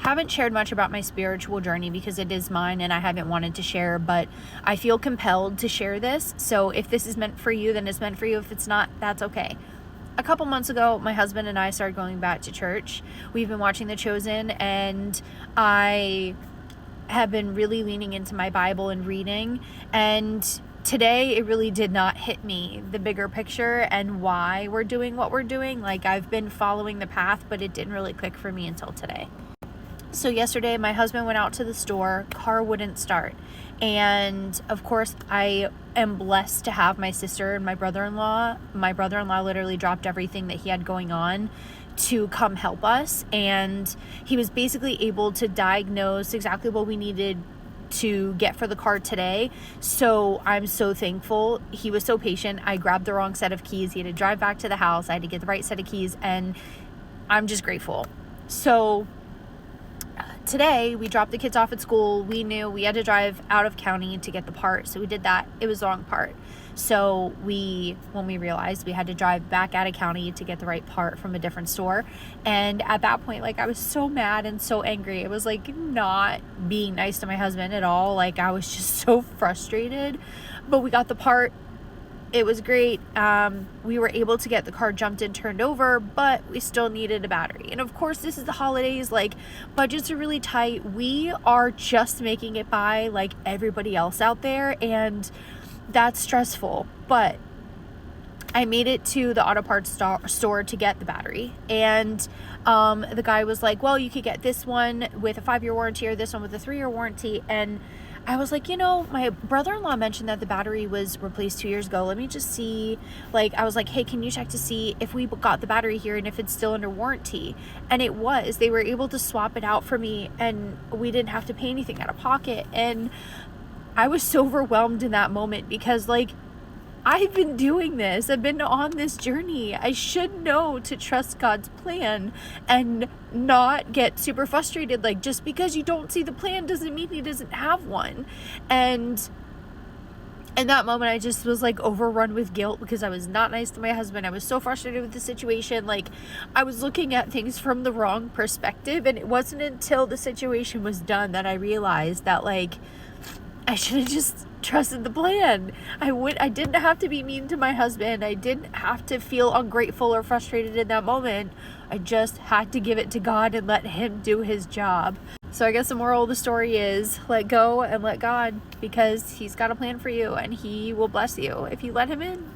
haven't shared much about my spiritual journey because it is mine and I haven't wanted to share, but I feel compelled to share this. So if this is meant for you, then it's meant for you. If it's not, that's okay. A couple months ago, my husband and I started going back to church. We've been watching The Chosen, and I have been really leaning into my Bible and reading. And today, it really did not hit me, the bigger picture and why we're doing what we're doing. Like, I've been following the path, but it didn't really click for me until today. So yesterday, my husband went out to the store, car wouldn't start. And of course, I am blessed to have my sister and my brother-in-law. My brother-in-law literally dropped everything that he had going on to come help us. And he was basically able to diagnose exactly what we needed to get for the car today. So I'm so thankful. He was so patient. I grabbed the wrong set of keys. He had to drive back to the house. I had to get the right set of keys, and I'm just grateful. So today, we dropped the kids off at school. We knew we had to drive out of county to get the part, so we did that. It was the wrong part. So when we realized we had to drive back out of county to get the right part from a different store, and at that point, like, I was so mad and so angry. It was like not being nice to my husband at all. Like, I was just so frustrated, but we got the part. It was great. We were able to get the car jumped and turned over, but we still needed a battery. And of course, this is the holidays, like, budgets are really tight. We are just making it by like everybody else out there, and that's stressful. But I made it to the auto parts store to get the battery, and the guy was like, well, you could get this one with a 5-year warranty or this one with a 3-year warranty. And I was like, my brother-in-law mentioned that the battery was replaced 2 years ago. Let me just see. Like, I was like, hey, can you check to see if we got the battery here and if it's still under warranty? And it was. They were able to swap it out for me, and we didn't have to pay anything out of pocket. And I was so overwhelmed in that moment because, like, I've been doing this. I've been on this journey. I should know to trust God's plan and not get super frustrated. Like, just because you don't see the plan doesn't mean he doesn't have one. And in that moment, I just was like overrun with guilt because I was not nice to my husband. I was so frustrated with the situation. Like, I was looking at things from the wrong perspective. And it wasn't until the situation was done that I realized that, like, I should have just trusted the plan. I didn't have to be mean to my husband. I didn't have to feel ungrateful or frustrated in that moment. I just had to give it to God and let him do his job. So I guess the moral of the story is let go and let God, because he's got a plan for you and he will bless you if you let him in.